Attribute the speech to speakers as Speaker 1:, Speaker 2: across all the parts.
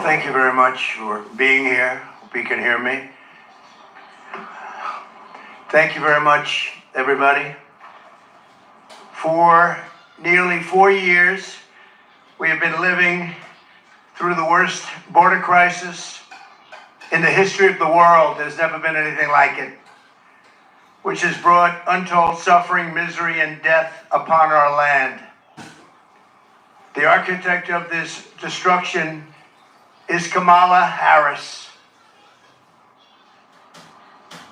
Speaker 1: Thank you very much for being here. Hope you can hear me. Thank you very much, everybody. For nearly 4 years, we have been living through the worst border crisis in the history of the world. There's never been anything like it, which has brought untold suffering, misery, and death upon our land. The architect of this destruction is Kamala Harris.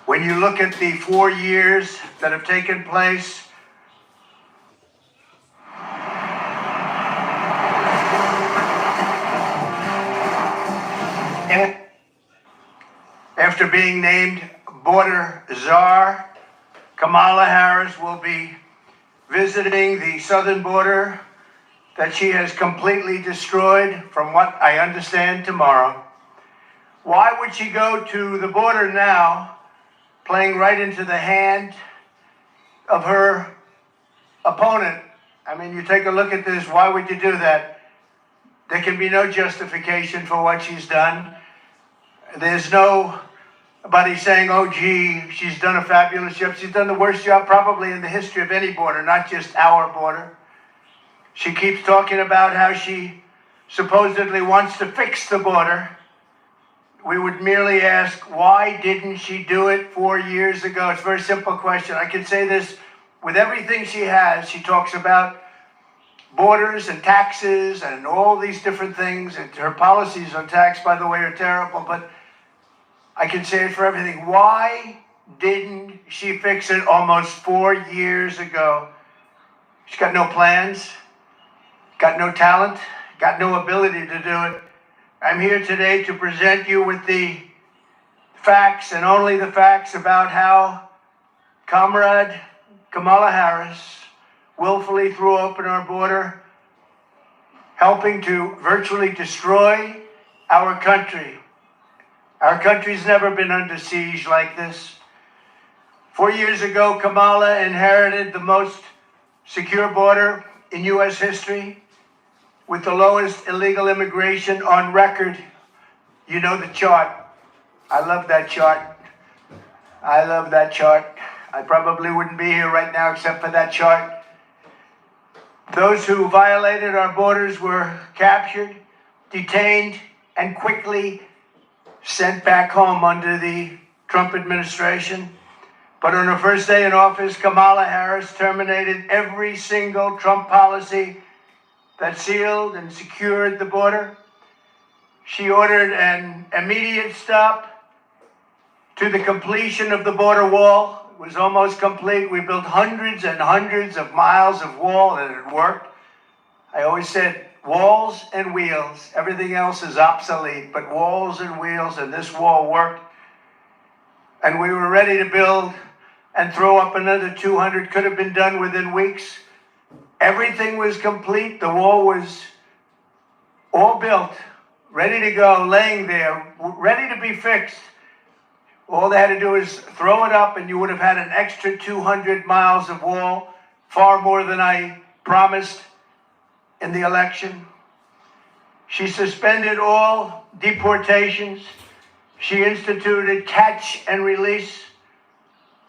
Speaker 1: When you look at the 4 years that have taken place, after being named border czar, Kamala Harris will be visiting the southern border that she has completely destroyed, from what I understand, tomorrow. Why would she go to the border now, playing right into the hand of her opponent? I mean, you take a look at this, why would you do that? There can be no justification for what she's done. There's nobody saying, oh, gee, she's done a fabulous job. She's done the worst job probably in the history of any border, not just our border. She keeps talking about how she supposedly wants to fix the border. We would merely ask, why didn't she do it 4 years ago? It's a very simple question. I can say this with everything she has. She talks about borders and taxes and all these different things. And her policies on tax, by the way, are terrible. But I can say it for everything. Why didn't she fix it almost 4 years ago? She's got no plans. Got no talent, got no ability to do it. I'm here today to present you with the facts, and only the facts, about how Comrade Kamala Harris willfully threw open our border, helping to virtually destroy our country. Our country's never been under siege like this. 4 years ago, Kamala inherited the most secure border in U.S. history, with the lowest illegal immigration on record. You know the chart. I love that chart. I love that chart. I probably wouldn't be here right now except for that chart. Those who violated our borders were captured, detained, and quickly sent back home under the Trump administration. But on her first day in office, Kamala Harris terminated every single Trump policy that sealed and secured the border. She ordered an immediate stop to the completion of the border wall. It was almost complete. We built hundreds and hundreds of miles of wall, and it worked. I always said, walls and wheels. Everything else is obsolete, but walls and wheels, and this wall worked. And we were ready to build and throw up another 200. Could have been done within weeks. Everything was complete. The wall was all built, ready to go, laying there, ready to be fixed. All they had to do is throw it up, and you would have had an extra 200 miles of wall, far more than I promised in the election. She suspended all deportations. She instituted catch and release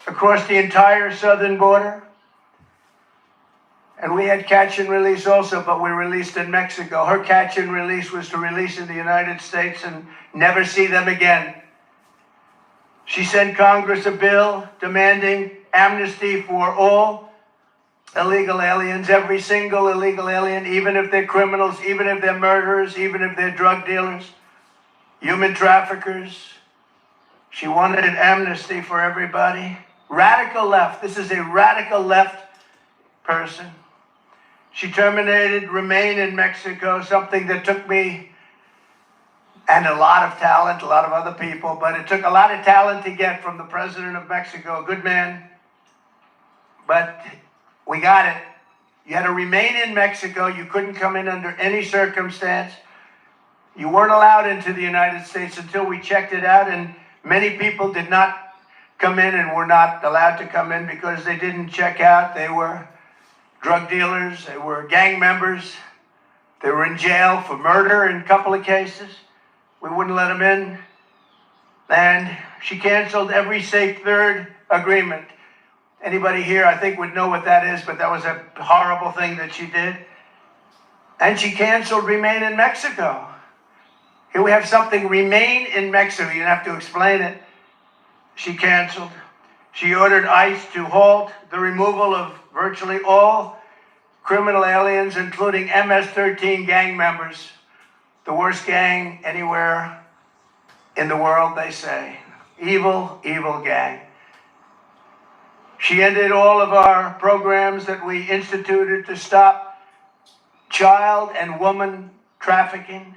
Speaker 1: across the entire southern border. And we had catch and release also, but we released in Mexico. Her catch and release was to release in the United States and never see them again. She sent Congress a bill demanding amnesty for all illegal aliens, every single illegal alien, even if they're criminals, even if they're murderers, even if they're drug dealers, human traffickers. She wanted an amnesty for everybody. Radical left. This is a radical left person. She terminated Remain in Mexico, something that took me and a lot of talent, a lot of other people, but it took a lot of talent to get from the president of Mexico, a good man. But we got it. You had to remain in Mexico. You couldn't come in under any circumstance. You weren't allowed into the United States until we checked it out, and many people did not come in and were not allowed to come in because they didn't check out. They were drug dealers, they were gang members, they were in jail for murder in a couple of cases. We wouldn't let them in. And she canceled every Safe Third agreement. Anybody here, I think, would know what that is, but that was a horrible thing that she did. And she canceled Remain in Mexico. Here we have something, Remain in Mexico. You don't have to explain it. She canceled. She ordered ICE to halt the removal of virtually all criminal aliens, including MS-13 gang members, the worst gang anywhere in the world, they say. Evil, evil gang. She ended all of our programs that we instituted to stop child and woman trafficking.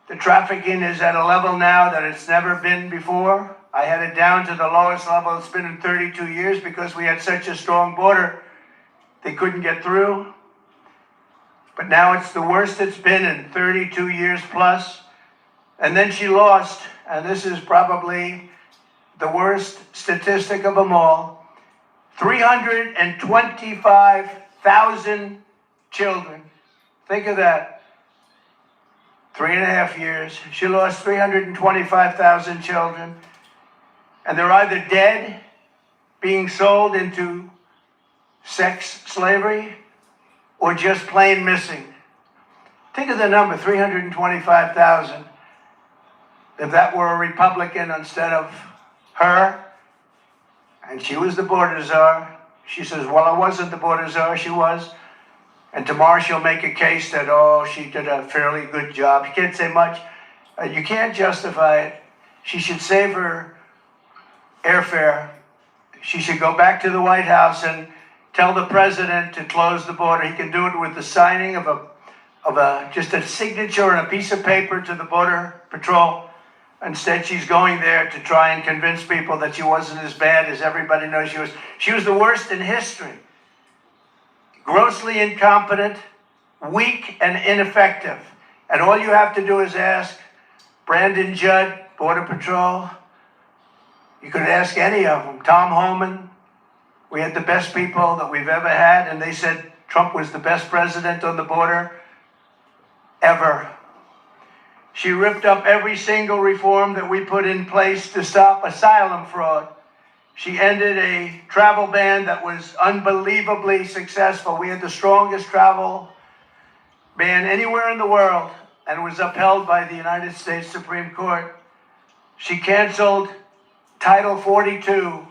Speaker 1: The trafficking is at a level now that it's never been before. I had it down to the lowest level it's been in 32 years because we had such a strong border, they couldn't get through. But now it's the worst it's been in 32 years plus. And then she lost, and this is probably the worst statistic of them all, 325,000 children. Think of that. 3.5 years. She lost 325,000 children. And they're either dead, being sold into sex slavery, or just plain missing. Think of the number, 325,000. If that were a Republican instead of her, and she was the border czar, she says, well, I wasn't the border czar, she was. And tomorrow she'll make a case that, oh, she did a fairly good job. You can't say much. You can't justify it. She should save her airfare. She should go back to the White House and tell the president to close the border. He can do it with the signing of just a signature on a piece of paper to the Border Patrol. Instead, she's going there to try and convince people that she wasn't as bad as everybody knows she was. She was the worst in history. Grossly incompetent, weak, and ineffective. And all you have to do is ask Brandon Judd, Border Patrol. You could ask any of them. Tom Homan. We had the best people that we've ever had, and they said Trump was the best president on the border ever. She ripped up every single reform that we put in place to stop asylum fraud. She ended a travel ban that was unbelievably successful. We had the strongest travel ban anywhere in the world, and it was upheld by the United States Supreme Court. She canceled Title 42.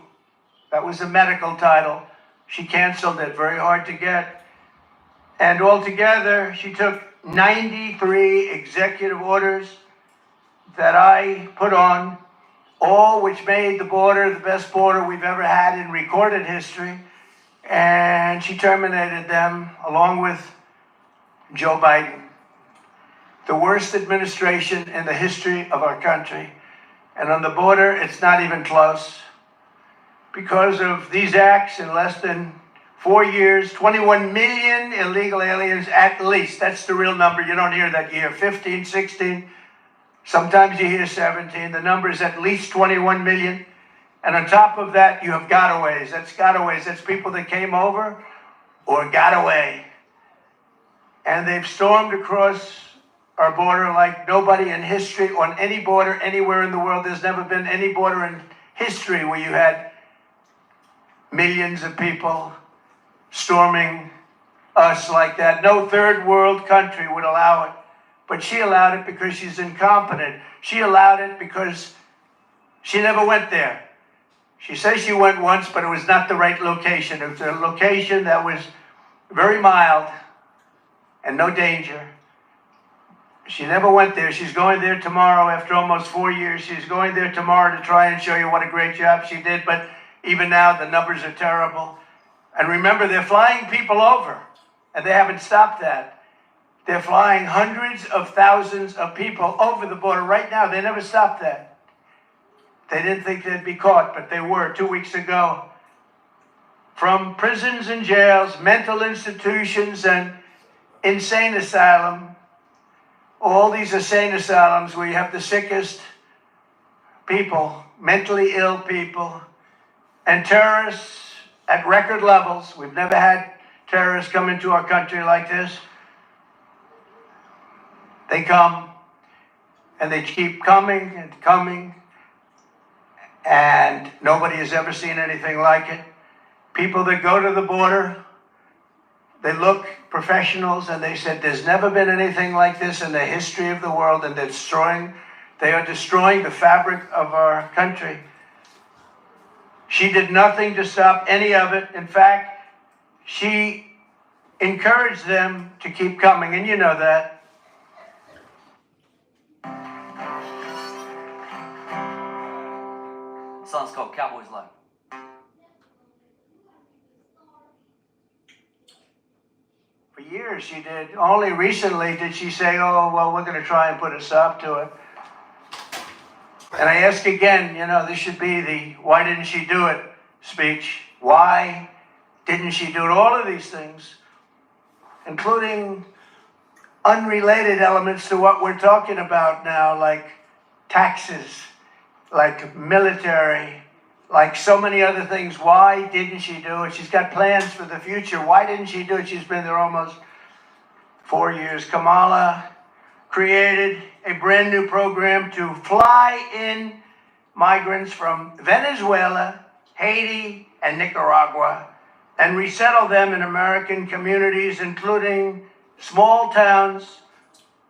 Speaker 1: That was a medical title. She canceled it, very hard to get. And altogether, she took 93 executive orders that I put on, all which made the border the best border we've ever had in recorded history. And she terminated them along with Joe Biden. The worst administration in the history of our country. And on the border, it's not even close. Because of these acts, in less than 4 years, 21 million illegal aliens at least. That's the real number. You don't hear that year. 15, 16. Sometimes you hear 17. The number is at least 21 million. And on top of that, you have gotaways. That's gotaways. That's people that came over or got away. And they've stormed across our border like nobody in history on any border anywhere in the world. There's never been any border in history where you had millions of people storming us like that. No third world country would allow it. But she allowed it because she's incompetent. She allowed it because she never went there. She says she went once, but it was not the right location. It was a location that was very mild and no danger. She never went there. She's going there tomorrow after almost 4 years. She's going there tomorrow to try and show you what a great job she did. But even now, the numbers are terrible. And remember, they're flying people over, and they haven't stopped that. They're flying hundreds of thousands of people over the border right now. They never stopped that. They didn't think they'd be caught, but they were 2 weeks ago. From prisons and jails, mental institutions, and insane asylum, all these insane asylums where you have the sickest people, mentally ill people, and terrorists at record levels. We've never had terrorists come into our country like this. They come and they keep coming and coming, and nobody has ever seen anything like it. People that go to the border, they look professionals, and they said there's never been anything like this in the history of the world, and they are destroying the fabric of our country. She did nothing to stop any of it. In fact, she encouraged them to keep coming, and you know that.
Speaker 2: Song's called Cowboys Life.
Speaker 1: For years she did. Only recently did she say, oh, well, we're going to try and put a stop to it. And I ask again, this should be the why didn't she do it speech. Why didn't she do it? All of these things, including unrelated elements to what we're talking about now, like taxes, like military, like so many other things. Why didn't she do it? She's got plans for the future. Why didn't she do it? She's been there almost 4 years. Kamala created a brand new program to fly in migrants from Venezuela, Haiti, and Nicaragua, and resettle them in American communities, including small towns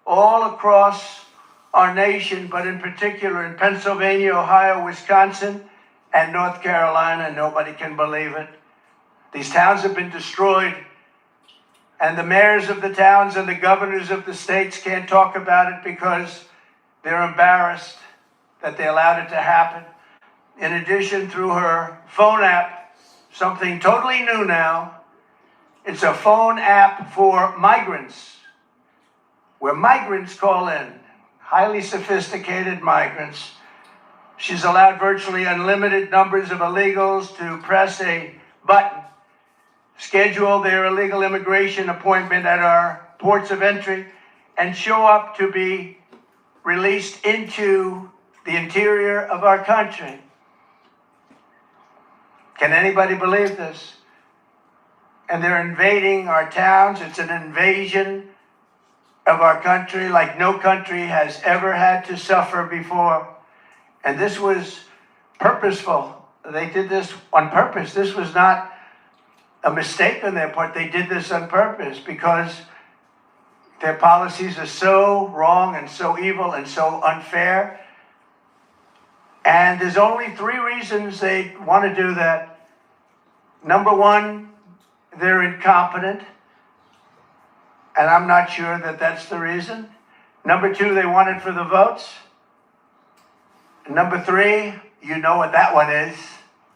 Speaker 1: all across our nation, but in particular in Pennsylvania, Ohio, Wisconsin, and North Carolina. Nobody can believe it. These towns have been destroyed, and the mayors of the towns and the governors of the states can't talk about it because they're embarrassed that they allowed it to happen. In addition, through her phone app, something totally new now, it's a phone app for migrants, where migrants call in, highly sophisticated migrants. She's allowed virtually unlimited numbers of illegals to press a button, schedule their illegal immigration appointment at our ports of entry, and show up to be released into the interior of our country. Can anybody believe this? And they're invading our towns. It's an invasion of our country like no country has ever had to suffer before. And this was purposeful. They did this on purpose. This was not a mistake on their part. They did this on purpose because their policies are so wrong and so evil and so unfair. And there's only 3 reasons they want to do that. Number one, they're incompetent. And I'm not sure that that's the reason. Number 2, they want it for the votes. And number 3, you know what that one is.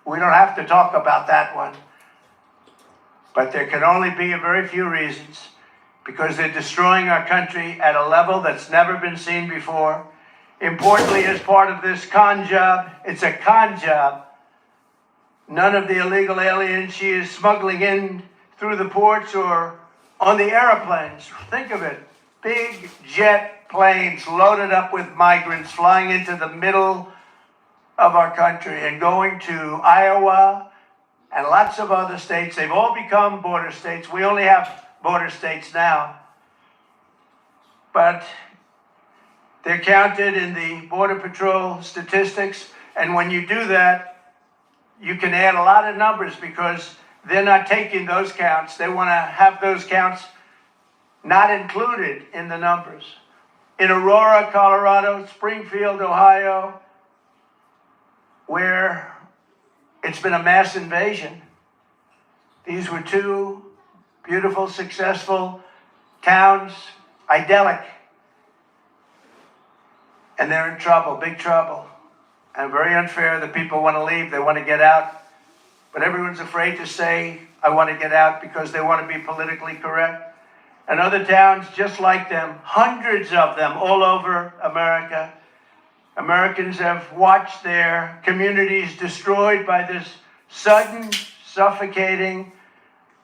Speaker 1: We don't have to talk about that one. But there can only be a very few reasons, because they're destroying our country at a level that's never been seen before. Importantly, as part of this con job, it's a con job. None of the illegal aliens she is smuggling in through the ports or on the airplanes. Think of it. Big jet planes loaded up with migrants flying into the middle of our country and going to Iowa and lots of other states. They've all become border states. We only have border states now. But they're counted in the Border Patrol statistics. And when you do that, you can add a lot of numbers because they're not taking those counts. They want to have those counts not included in the numbers. In Aurora, Colorado, Springfield, Ohio, where it's been a mass invasion, these were 2 beautiful, successful towns, idyllic. And they're in trouble, big trouble. And very unfair. The people want to leave, they want to get out. But everyone's afraid to say, I want to get out, because they want to be politically correct. And other towns just like them, hundreds of them all over America. Americans have watched their communities destroyed by this sudden, suffocating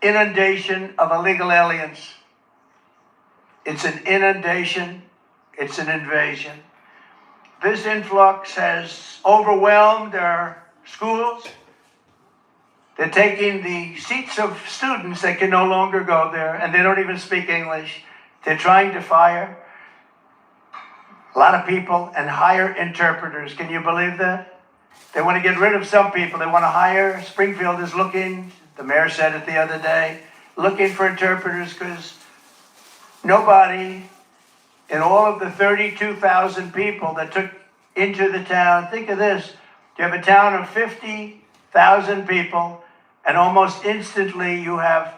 Speaker 1: inundation of illegal aliens. It's an inundation. It's an invasion. This influx has overwhelmed our schools. They're taking the seats of students that can no longer go there, and they don't even speak English. They're trying to fire. a lot of people, and hire interpreters. Can you believe that? They want to get rid of some people. They want to hire. Springfield is looking, the mayor said it the other day, looking for interpreters because nobody in all of the 32,000 people that took into the town, think of this, you have a town of 50,000 people, and almost instantly you have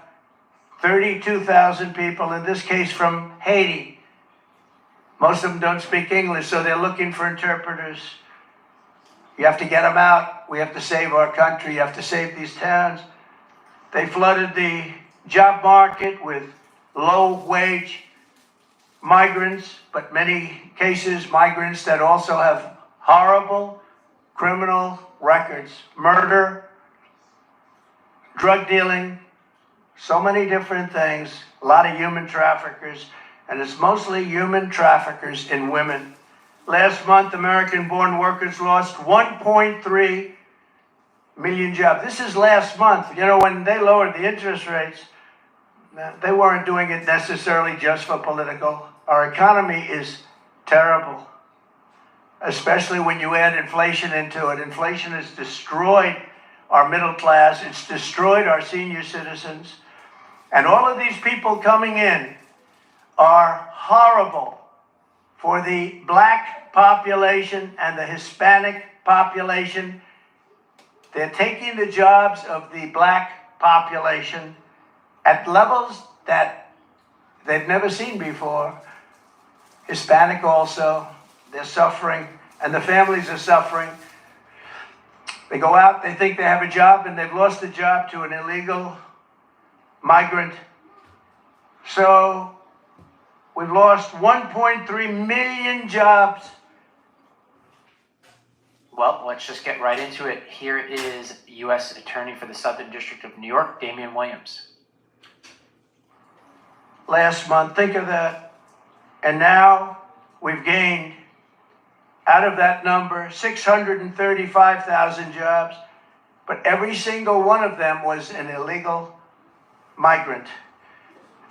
Speaker 1: 32,000 people, in this case from Haiti. Most of them don't speak English, so they're looking for interpreters. You have to get them out. We have to save our country. You have to save these towns. They flooded the job market with low-wage migrants, but many cases migrants that also have horrible criminal records, murder, drug dealing, so many different things, a lot of human traffickers, and it's mostly human traffickers in women. Last month, American-born workers lost 1.3 million jobs. This is last month. You know, when they lowered the interest rates, they weren't doing it necessarily just for political. Our economy is terrible, especially when you add inflation into it. Inflation has destroyed our middle class. It's destroyed our senior citizens. And all of these people coming in are horrible for the black population and the Hispanic population. They're taking the jobs of the black population at levels that they've never seen before. Hispanic also, they're suffering, and the families are suffering. They go out, they think they have a job, and they've lost the job to an illegal migrant. So we've lost 1.3 million jobs.
Speaker 2: Well, let's just get right into it. Here is U.S. Attorney for the Southern District of New York, Damian Williams.
Speaker 1: Last month, think of that. And now we've gained, out of that number, 635,000 jobs, but every single one of them was an illegal migrant.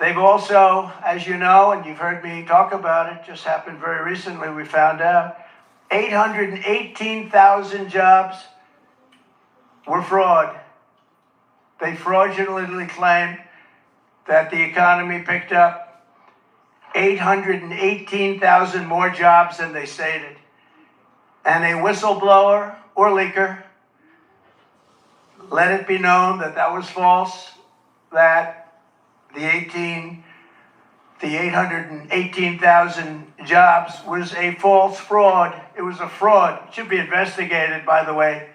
Speaker 1: They've also, as you know, and you've heard me talk about it, just happened very recently, we found out, 818,000 jobs were fraud. They fraudulently claimed that the economy picked up 818,000 more jobs than they stated. And a whistleblower or leaker let it be known that that was false, that the 818,000 jobs was a false fraud. It was a fraud. It should be investigated, by the way.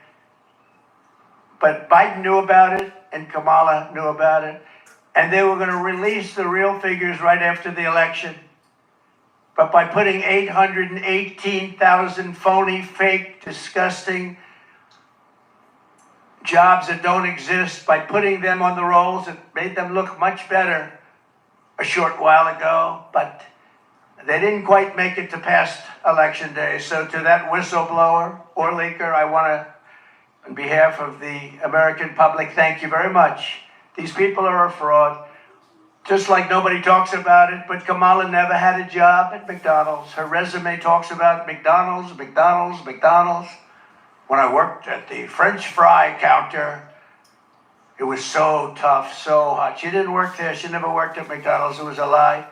Speaker 1: But Biden knew about it, and Kamala knew about it. And they were going to release the real figures right after the election. But by putting 818,000 phony, fake, disgusting jobs that don't exist, by putting them on the rolls, it made them look much better a short while ago, but they didn't quite make it to past election day. So to that whistleblower or leaker, I want to, on behalf of the American public, thank you very much. These people are a fraud, just like nobody talks about it, but Kamala never had a job at McDonald's. Her resume talks about McDonald's. When I worked at the French fry counter, it was so tough, so hot. She didn't work there. She never worked at McDonald's. It was a lie.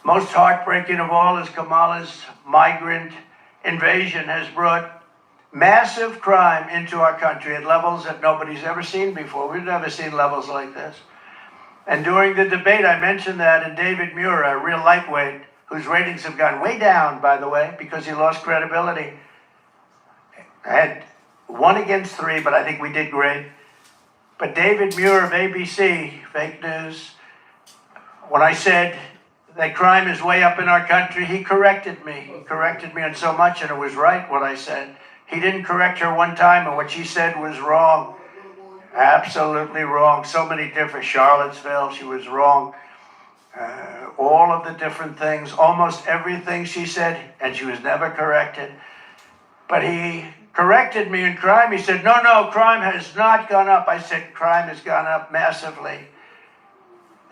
Speaker 1: Most heartbreaking of all is Kamala's migrant invasion has brought massive crime into our country at levels that nobody's ever seen before. We've never seen levels like this. And during the debate, I mentioned that, and David Muir, a real lightweight, whose ratings have gone way down, by the way, because he lost credibility. I had 1 against 3, but I think we did great. But David Muir of ABC, fake news, when I said that crime is way up in our country, he corrected me. He corrected me on so much, and it was right what I said. He didn't correct her one time, and what she said was wrong. Absolutely wrong. So many different, Charlottesville, she was wrong. All of the different things, almost everything she said, and she was never corrected. But he corrected me in crime. He said, no, crime has not gone up. I said, crime has gone up massively.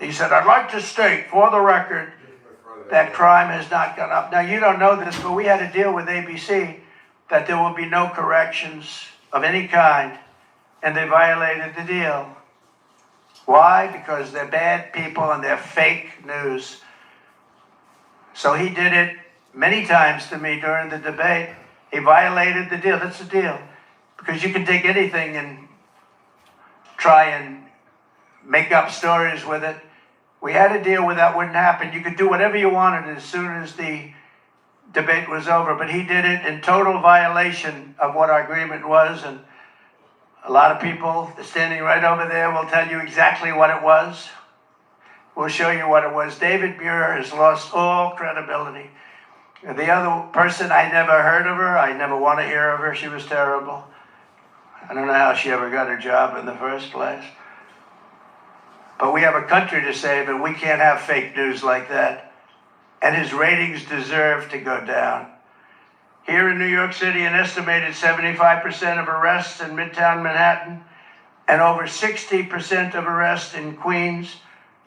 Speaker 1: He said, I'd like to state for the record that crime has not gone up. Now, you don't know this, but we had a deal with ABC that there will be no corrections of any kind, and they violated the deal. Why? Because they're bad people and they're fake news. So he did it many times to me during the debate. He violated the deal. That's the deal. Because you can take anything and try and make up stories with it. We had a deal where that wouldn't happen. You could do whatever you wanted as soon as the debate was over, but he did it in total violation of what our agreement was, and a lot of people standing right over there will tell you exactly what it was. We'll show you what it was. David Muir has lost all credibility. The other person, I never heard of her. I never want to hear of her. She was terrible. I don't know how she ever got her job in the first place. But we have a country to save, and we can't have fake news like that. And his ratings deserve to go down. Here in New York City, an estimated 75% of arrests in Midtown Manhattan and over 60% of arrests in Queens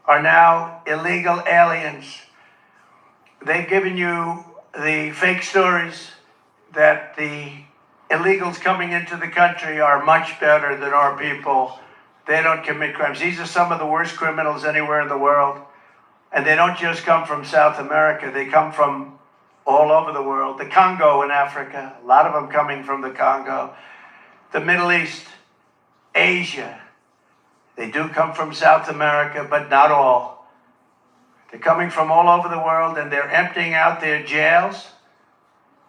Speaker 1: are now illegal aliens. They've given you the fake stories that the illegals coming into the country are much better than our people. They don't commit crimes. These are some of the worst criminals anywhere in the world. And they don't just come from South America. They come from all over the world. The Congo in Africa, a lot of them coming from the Congo. The Middle East, Asia. They do come from South America, but not all. They're coming from all over the world, and they're emptying out their jails,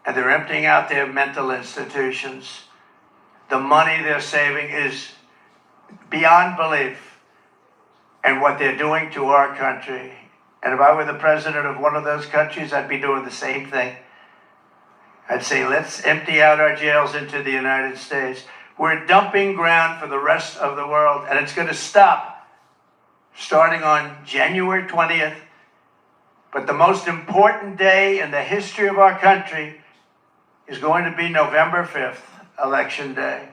Speaker 1: and they're emptying out their mental institutions. The money they're saving is beyond belief, and what they're doing to our country. And if I were the president of one of those countries, I'd be doing the same thing. I'd say, let's empty out our jails into the United States. We're dumping ground for the rest of the world, and it's going to stop starting on January 20th. But the most important day in the history of our country is going to be November 5th, Election Day.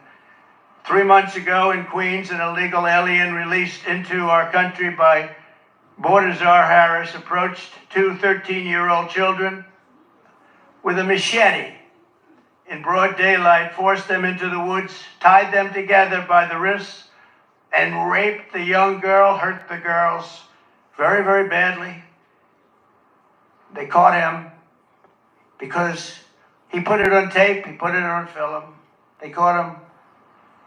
Speaker 1: 3 months ago in Queens, an illegal alien released into our country by Border Czar Harris approached two 13-year-old children with a machete in broad daylight, forced them into the woods, tied them together by the wrists, and raped the young girl, hurt the girls very, very badly. They caught him because he put it on tape, he put it on film. They caught him.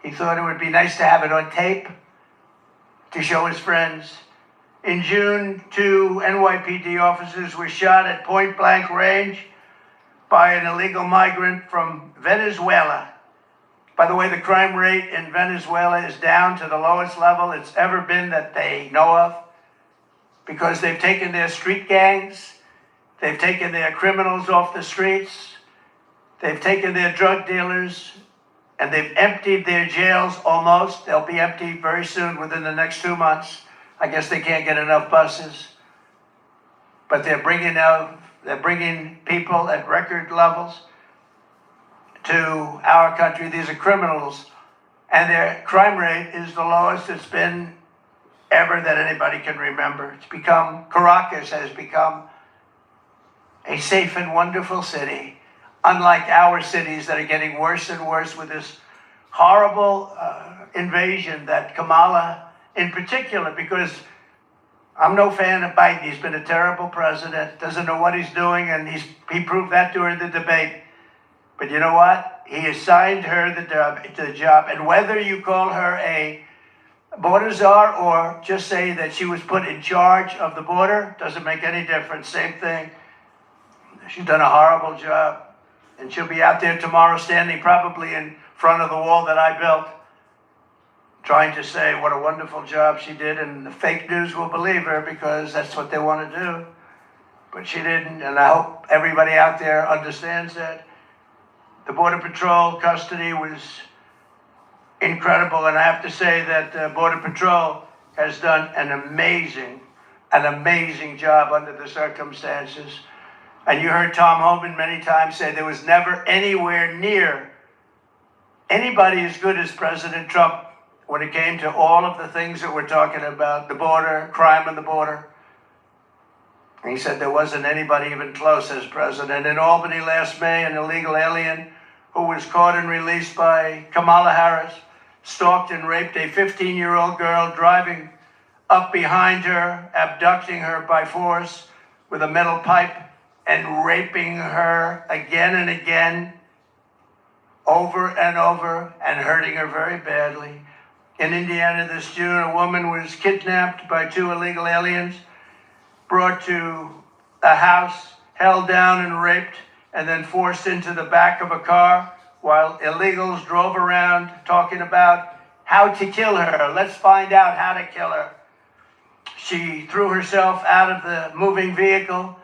Speaker 1: He thought it would be nice to have it on tape to show his friends. In June, 2 NYPD officers were shot at point-blank range by an illegal migrant from Venezuela. By the way, the crime rate in Venezuela is down to the lowest level it's ever been that they know of, because they've taken their street gangs, they've taken their criminals off the streets, they've taken their drug dealers, and they've emptied their jails almost. They'll be emptied very soon, within the next 2 months. I guess they can't get enough buses. But they're bringing people at record levels to our country. These are criminals, and their crime rate is the lowest it's been ever that anybody can remember. Caracas has become a safe and wonderful city, unlike our cities that are getting worse and worse with this horrible invasion that Kamala in particular, because I'm no fan of Biden. He's been a terrible president, doesn't know what he's doing, and he proved that during the debate. But you know what? He assigned her the job, and whether you call her a border czar or just say that she was put in charge of the border, doesn't make any difference. Same thing. She's done a horrible job, and she'll be out there tomorrow standing probably in front of the wall that I built, trying to say what a wonderful job she did, and the fake news will believe her because that's what they want to do. But she didn't, and I hope everybody out there understands that. The Border Patrol custody was incredible, and I have to say that Border Patrol has done an amazing job under the circumstances. And you heard Tom Homan many times say there was never anywhere near anybody as good as President Trump when it came to all of the things that we're talking about, the border, crime on the border. He said there wasn't anybody even close as president. In Albany last May, an illegal alien who was caught and released by Kamala Harris stalked and raped a 15-year-old girl driving up behind her, abducting her by force with a metal pipe and raping her again and again, over and over, and hurting her very badly. In Indiana this June, a woman was kidnapped by 2 illegal aliens, brought to a house, held down and raped, and then forced into the back of a car while illegals drove around talking about how to kill her. Let's find out how to kill her. She threw herself out of the moving vehicle,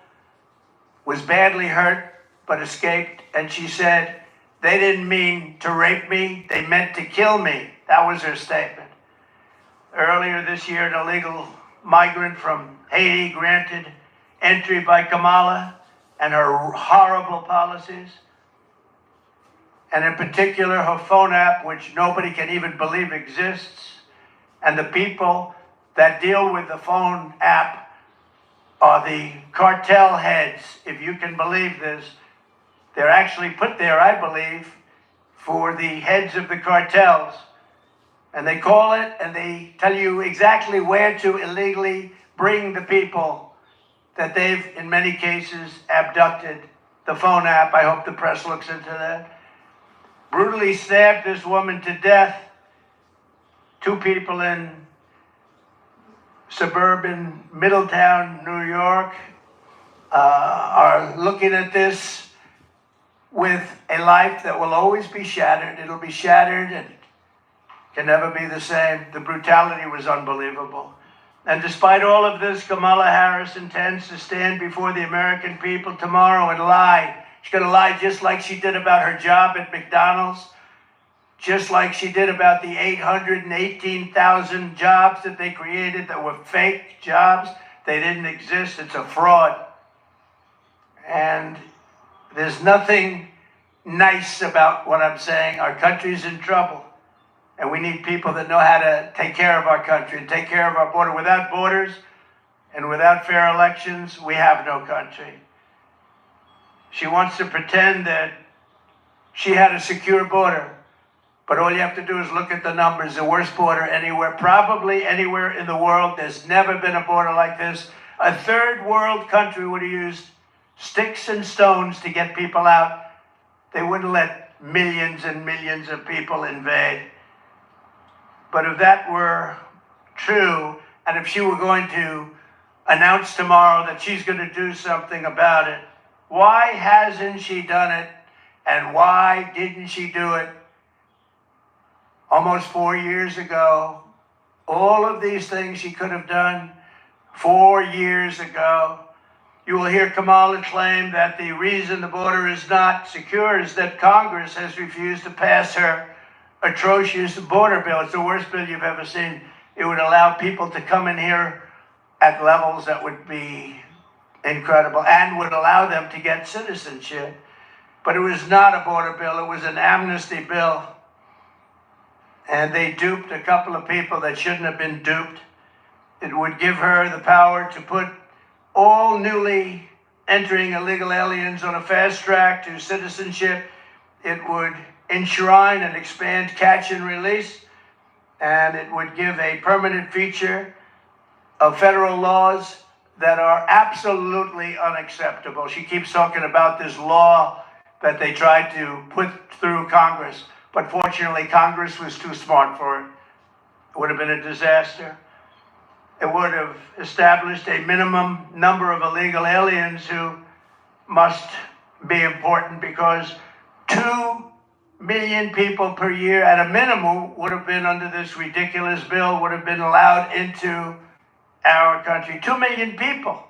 Speaker 1: was badly hurt, but escaped. And she said, "They didn't mean to rape me, they meant to kill me." That was her statement. Earlier this year, an illegal migrant from Haiti granted entry by Kamala and her horrible policies, and in particular her phone app, which nobody can even believe exists. And the people that deal with the phone app are the cartel heads, if you can believe this. They're actually put there, I believe, for the heads of the cartels. And they call it and they tell you exactly where to illegally bring the people that they've, in many cases, abducted. The phone app, I hope the press looks into that. Brutally stabbed this woman to death. 2 people in suburban Middletown, New York, are looking at this with a life that will always be shattered. It'll be shattered and can never be the same. The brutality was unbelievable. And despite all of this, Kamala Harris intends to stand before the American people tomorrow and lie. She's going to lie just like she did about her job at McDonald's, just like she did about the 818,000 jobs that they created that were fake jobs. They didn't exist. It's a fraud. And there's nothing nice about what I'm saying. Our country's in trouble. And we need people that know how to take care of our country and take care of our border. Without borders and without fair elections, we have no country. She wants to pretend that she had a secure border. But all you have to do is look at the numbers. The worst border anywhere, probably anywhere in the world. There's never been a border like this. A third world country would have used sticks and stones to get people out. They wouldn't let millions and millions of people invade. But if that were true, and if she were going to announce tomorrow that she's going to do something about it, why hasn't she done it? And why didn't she do it almost 4 years ago? All of these things she could have done 4 years ago. You will hear Kamala claim that the reason the border is not secure is that Congress has refused to pass her atrocious border bill. It's the worst bill you've ever seen. It would allow people to come in here at levels that would be incredible and would allow them to get citizenship. But it was not a border bill. It was an amnesty bill. And they duped a couple of people that shouldn't have been duped. It would give her the power to put all newly entering illegal aliens on a fast track to citizenship. It would enshrine and expand catch and release, and it would give a permanent feature of federal laws that are absolutely unacceptable. She keeps talking about this law that they tried to put through Congress, but fortunately Congress was too smart for it. It would have been a disaster. It would have established a minimum number of illegal aliens who must be important, because 2 million people per year at a minimum would have been, under this ridiculous bill, would have been allowed into our country. 2 million people.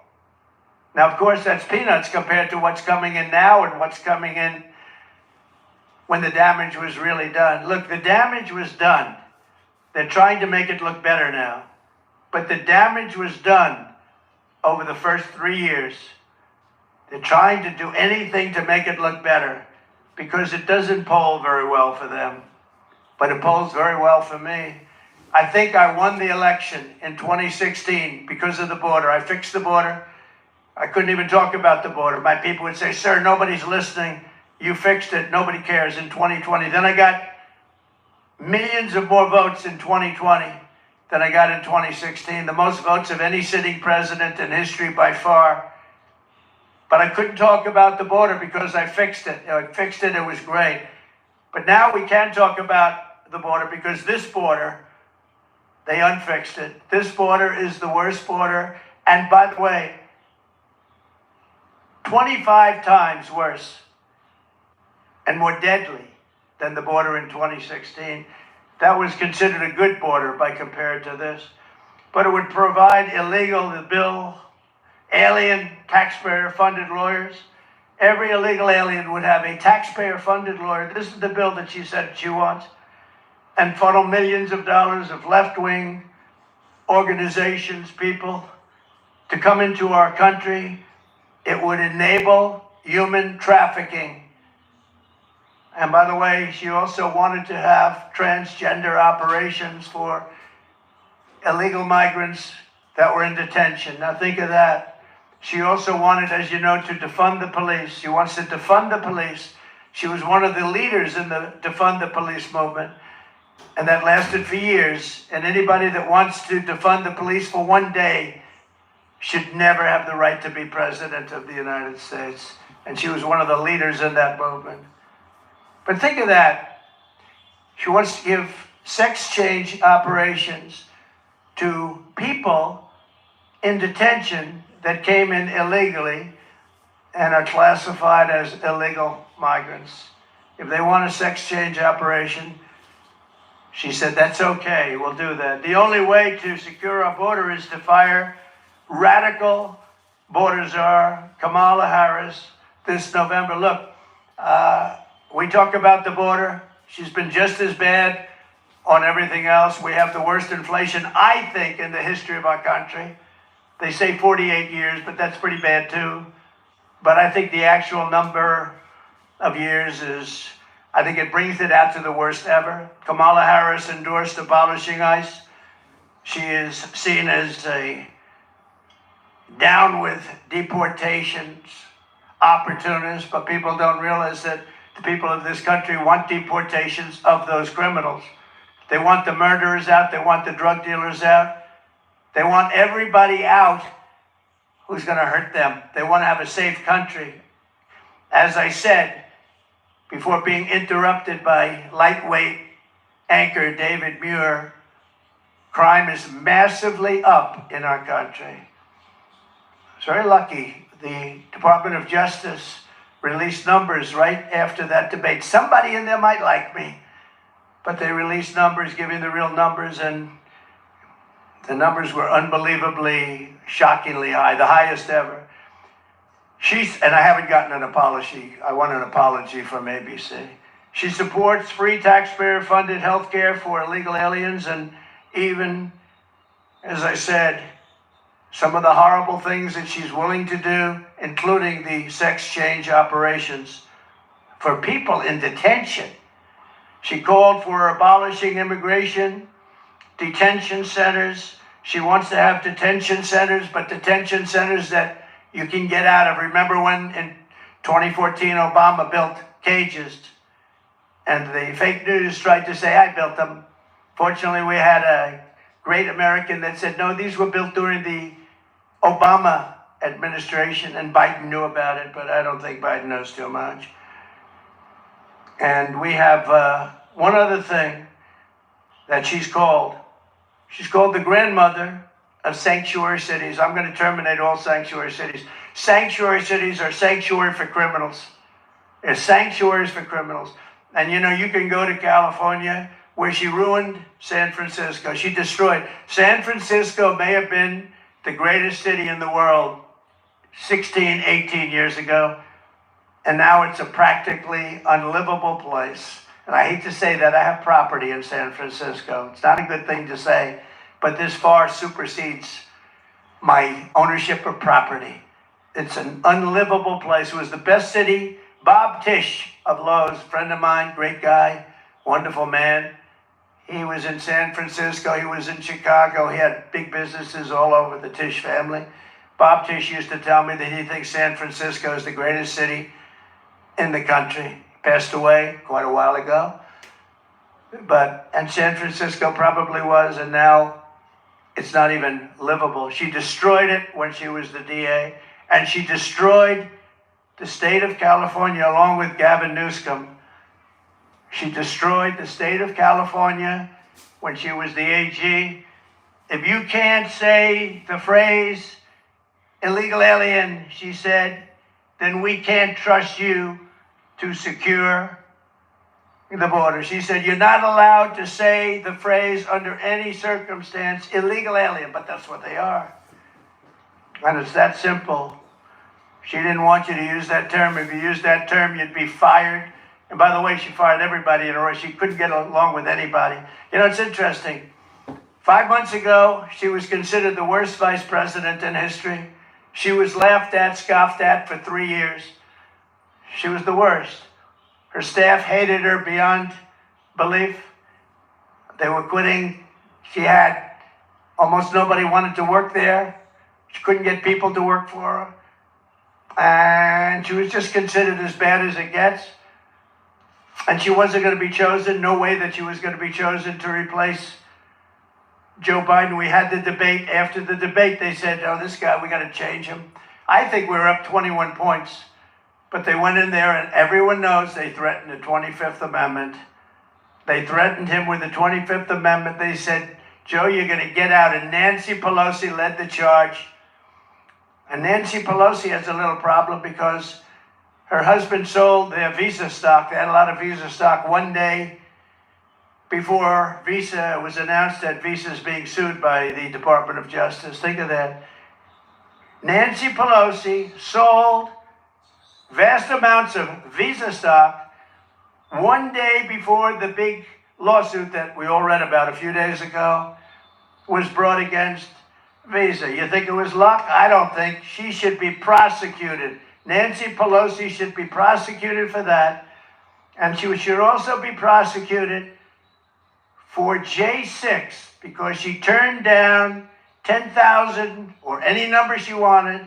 Speaker 1: Now, of course, that's peanuts compared to what's coming in now and what's coming in when the damage was really done. Look, the damage was done. They're trying to make it look better now. But the damage was done over the first 3 years. They're trying to do anything to make it look better, because it doesn't poll very well for them, but it polls very well for me. I think I won the election in 2016 because of the border. I fixed the border. I couldn't even talk about the border. My people would say, sir, nobody's listening. You fixed it. Nobody cares in 2020. Then I got millions of more votes in 2020 than I got in 2016. The most votes of any sitting president in history by far. But I couldn't talk about the border because I fixed it. I fixed it. It was great. But now we can talk about the border because this border, they unfixed it. This border is the worst border. And by the way, 25 times worse and more deadly than the border in 2016. That was considered a good border by compared to this. But it would provide illegal, the bill, alien taxpayer-funded lawyers. Every illegal alien would have a taxpayer-funded lawyer. This is the bill that she said she wants. And funnel millions of dollars of left-wing organizations, people, to come into our country. It would enable human trafficking. And by the way, she also wanted to have transgender operations for illegal migrants that were in detention. Now think of that. She also wanted, as you know, to defund the police. She wants to defund the police. She was one of the leaders in the defund the police movement. And that lasted for years. And anybody that wants to defund the police for one day should never have the right to be president of the United States. And she was one of the leaders in that movement. But think of that. She wants to give sex change operations to people in detention that came in illegally and are classified as illegal migrants. If they want a sex change operation, she said, that's okay, we'll do that. The only way to secure our border is to fire radical border czar Kamala Harris this November. Look, we talk about the border. She's been just as bad on everything else. We have the worst inflation, I think, in the history of our country. They say 48 years, but that's pretty bad too. But I think the actual number of years is, I think it brings it out to the worst ever. Kamala Harris endorsed abolishing ICE. She is seen as a down with deportations, opportunists, but people don't realize that the people of this country want deportations of those criminals. They want the murderers out. They want the drug dealers out. They want everybody out who's going to hurt them. They want to have a safe country. As I said, before being interrupted by lightweight anchor David Muir, crime is massively up in our country. It's very lucky. The Department of Justice released numbers right after that debate. Somebody in there might like me, but they released numbers, giving the real numbers, and the numbers were unbelievably, shockingly high, the highest ever. And I haven't gotten an apology. I want an apology from ABC. She supports free taxpayer-funded health care for illegal aliens, and even, as I said, some of the horrible things that she's willing to do, including the sex change operations for people in detention. She called for abolishing immigration, detention centers. She wants to have detention centers, but detention centers that you can get out of. Remember when in 2014 Obama built cages and the fake news tried to say I built them. Fortunately, we had a great American that said, no, these were built during the Obama administration, and Biden knew about it, but I don't think Biden knows too much. And we have one other thing that she's called. She's called the grandmother of sanctuary cities. I'm going to terminate all sanctuary cities. Sanctuary cities are sanctuary for criminals. They're sanctuaries for criminals. And you know, you can go to California where she ruined San Francisco. She destroyed. San Francisco may have been the greatest city in the world 16, 18 years ago. And now it's a practically unlivable place. And I hate to say that, I have property in San Francisco. It's not a good thing to say, but this far supersedes my ownership of property. It's an unlivable place. It was the best city. Bob Tisch of Lowe's, friend of mine, great guy, wonderful man. He was in San Francisco. He was in Chicago. He had big businesses all over, the Tisch family. Bob Tisch used to tell me that he thinks San Francisco is the greatest city in the country. Passed away quite a while ago. And San Francisco probably was, and now it's not even livable. She destroyed it when she was the DA, and she destroyed the state of California along with Gavin Newsom. She destroyed the state of California when she was the AG. If you can't say the phrase illegal alien, she said, then we can't trust you to secure the border. She said, you're not allowed to say the phrase under any circumstance, illegal alien, but that's what they are. And it's that simple. She didn't want you to use that term. If you used that term, you'd be fired. And by the way, she fired everybody in a row. She couldn't get along with anybody. You know, it's interesting. 5 months ago, she was considered the worst vice president in history. She was laughed at, scoffed at for 3 years. She was the worst. Her staff hated her beyond belief. They were quitting. She had almost nobody wanted to work there. She couldn't get people to work for her. And she was just considered as bad as it gets. And she wasn't going to be chosen. No way that she was going to be chosen to replace Joe Biden. We had the debate. After the debate, they said, oh, this guy, we got to change him. I think we were up 21 points. But they went in there, and everyone knows they threatened the 25th Amendment. They threatened him with the 25th Amendment. They said, Joe, you're going to get out. And Nancy Pelosi led the charge. And Nancy Pelosi has a little problem because her husband sold their Visa stock. They had a lot of Visa stock one day before Visa was announced that Visa is being sued by the Department of Justice. Think of that. Nancy Pelosi sold vast amounts of Visa stock one day before the big lawsuit that we all read about a few days ago was brought against Visa. You think it was luck? I don't think. She should be prosecuted. Nancy Pelosi should be prosecuted for that. And she should also be prosecuted for J6 because she turned down 10,000 or any number she wanted,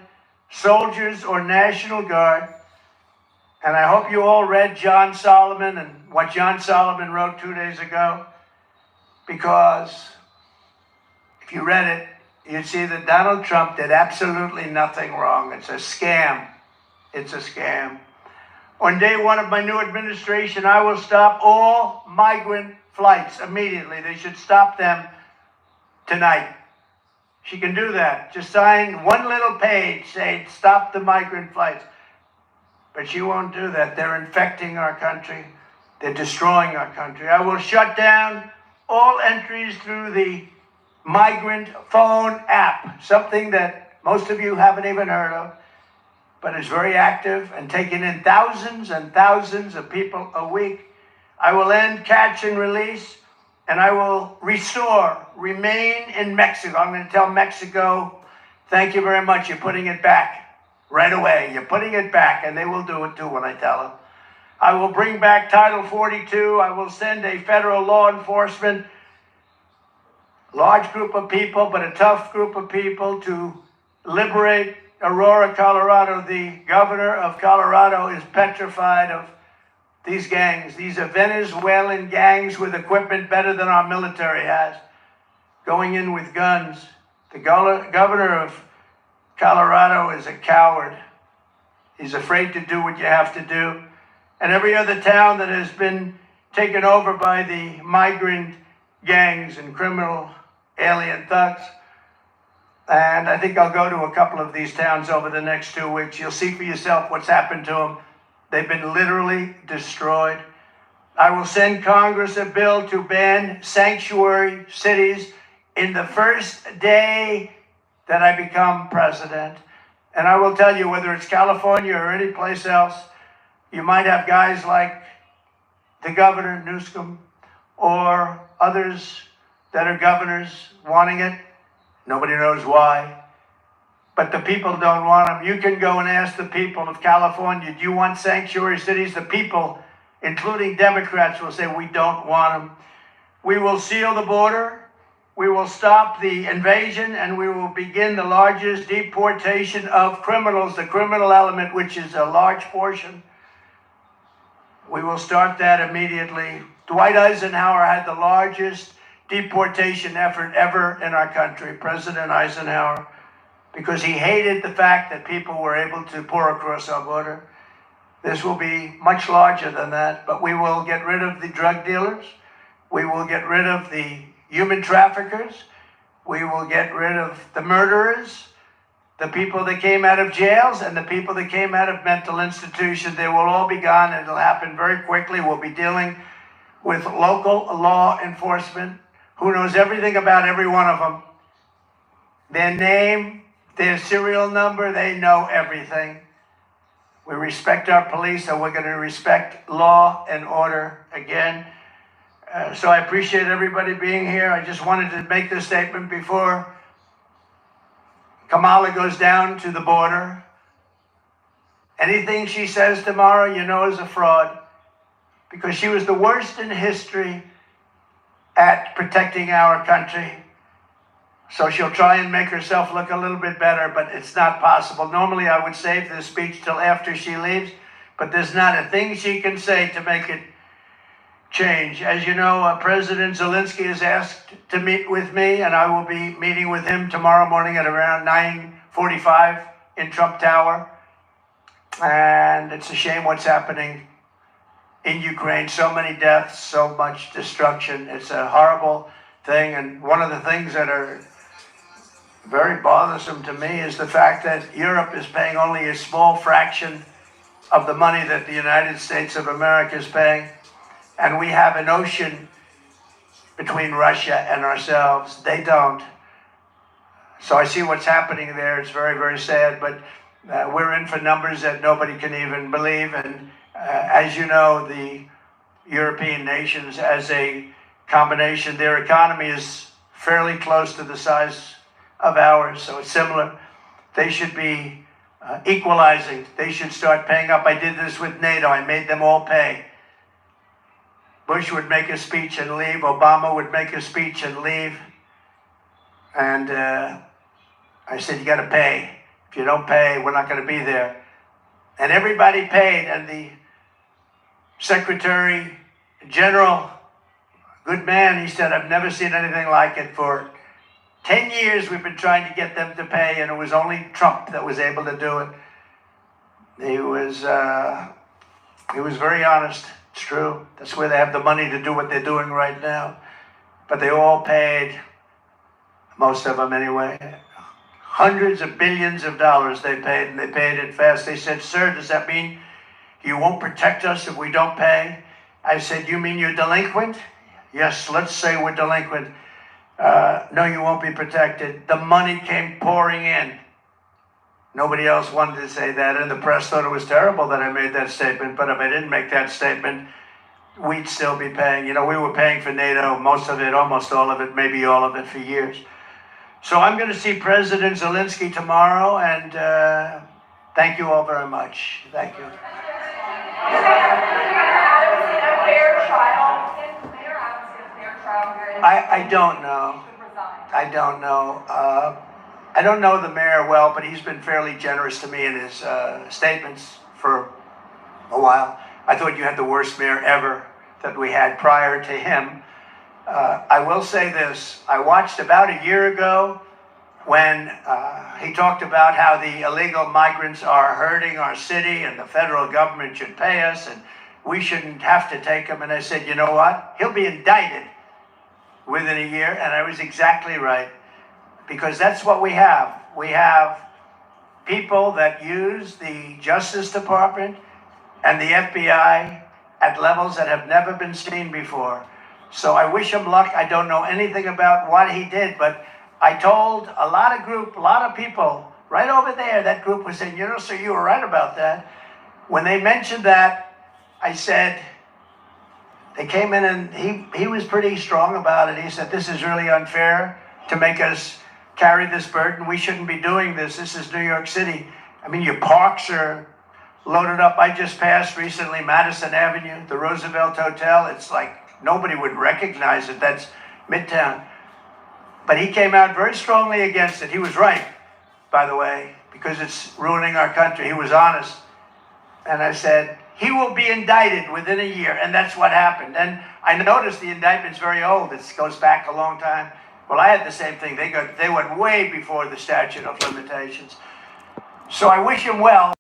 Speaker 1: soldiers or National Guard. And I hope you all read John Solomon and what John Solomon wrote 2 days ago, because if you read it, you'd see that Donald Trump did absolutely nothing wrong. It's a scam. It's a scam. On day one of my new administration, I will stop all migrant flights immediately. They should stop them tonight. She can do that. Just sign one little page saying, stop the migrant flights. But she won't do that. They're infecting our country. They're destroying our country. I will shut down all entries through the migrant phone app, something that most of you haven't even heard of, but is very active and taking in thousands and thousands of people a week. I will end catch and release, and I will remain in Mexico. I'm going to tell Mexico, thank you very much. You're putting it back. Right away, you're putting it back, and they will do it too when I tell them. I will bring back Title 42. I will send a federal law enforcement, large group of people, but a tough group of people to liberate Aurora, Colorado. The governor of Colorado is petrified of these gangs. These are Venezuelan gangs with equipment better than our military has, going in with guns. The governor of Colorado is a coward. He's afraid to do what you have to do. And every other town that has been taken over by the migrant gangs and criminal alien thugs. And I think I'll go to a couple of these towns over the next 2 weeks. You'll see for yourself what's happened to them. They've been literally destroyed. I will send Congress a bill to ban sanctuary cities in the first day that I become president. And I will tell you, whether it's California or any place else, you might have guys like the governor, Newsom, or others that are governors wanting it. Nobody knows why. But the people don't want them. You can go and ask the people of California, do you want sanctuary cities? The people, including Democrats, will say, we don't want them. We will seal the border. we will stop the invasion and we will begin the largest deportation of criminals, the criminal element, which is a large portion. We will start that immediately. Dwight Eisenhower had the largest deportation effort ever in our country, President Eisenhower, because he hated the fact that people were able to pour across our border. This will be much larger than that, but we will get rid of the drug dealers. We will get rid of the human traffickers. We will get rid of the murderers, the people that came out of jails, and the people that came out of mental institutions. They will all be gone, and it'll happen very quickly. We'll be dealing with local law enforcement who knows everything about every one of them. Their name, their serial number, they know everything. We respect our police, and we're going to respect law and order again. So I appreciate everybody being here. I just wanted to make this statement before Kamala goes down to the border. Anything she says tomorrow, you know, is a fraud, because she was the worst in history at protecting our country. So she'll try and make herself look a little bit better, but it's not possible. Normally I would save this speech till after she leaves, but there's not a thing she can say to make it change. As you know, President Zelensky is asked to meet with me, and I will be meeting with him tomorrow morning at around 9:45 in Trump Tower. And it's a shame what's happening in Ukraine. So many deaths, so much destruction. It's a horrible thing. And one of the things that are very bothersome to me is the fact that Europe is paying only a small fraction of the money that the United States of America is paying. And we have an ocean between Russia and ourselves. They don't. So I see what's happening there. It's very, very sad. But we're in for numbers that nobody can even believe. And as you know, the European nations, as a combination, their economy is fairly close to the size of ours. So it's similar. They should be equalizing. They should start paying up. I did this with NATO. I made them all pay. Bush would make a speech and leave. Obama would make a speech and leave. And I said, you got to pay. If you don't pay, we're not going to be there. And everybody paid. And the Secretary General, good man, he said, I've never seen anything like it. For 10 years, we've been trying to get them to pay, and it was only Trump that was able to do it. He was very honest. It's true. That's where they have the money to do what they're doing right now. But they all paid, most of them anyway, hundreds of billions of dollars they paid, and they paid it fast. They said, sir, does that mean you won't protect us if we don't pay? I said, you mean you're delinquent? Yes, let's say we're delinquent. No, you won't be protected. The money came pouring in. Nobody else wanted to say that, and the press thought it was terrible that I made that statement. But if I didn't make that statement, we'd still be paying. You know, we were paying for NATO, most of it, almost all of it, maybe all of it for years. So I'm going to see President Zelensky tomorrow, and thank you all very much. Thank you. I don't know. I don't know. I don't know the mayor well, but he's been fairly generous to me in his statements for a while. I thought you had the worst mayor ever that we had prior to him. I will say this. I watched about a year ago when he talked about how the illegal migrants are hurting our city and the federal government should pay us and we shouldn't have to take them. And I said, you know what? He'll be indicted within a year. And I was exactly right. Because that's what we have. We have people that use the Justice Department and the FBI at levels that have never been seen before. So I wish him luck. I don't know anything about what he did, but I told a lot of people right over there, that group was saying, you know, sir, you were right about that. When they mentioned that, I said, they came in and he was pretty strong about it. He said, this is really unfair to make us carry this burden. We shouldn't be doing this. This is New York City. I mean, your parks are loaded up. I just passed recently Madison Avenue, the Roosevelt Hotel. It's like nobody would recognize it. That's Midtown. But he came out very strongly against it. He was right, by the way, because it's ruining our country. He was honest. And I said, he will be indicted within a year. And that's what happened. And I noticed the indictment's very old. It goes back a long time. Well, I had the same thing. They went way before the statute of limitations. So I wish him well.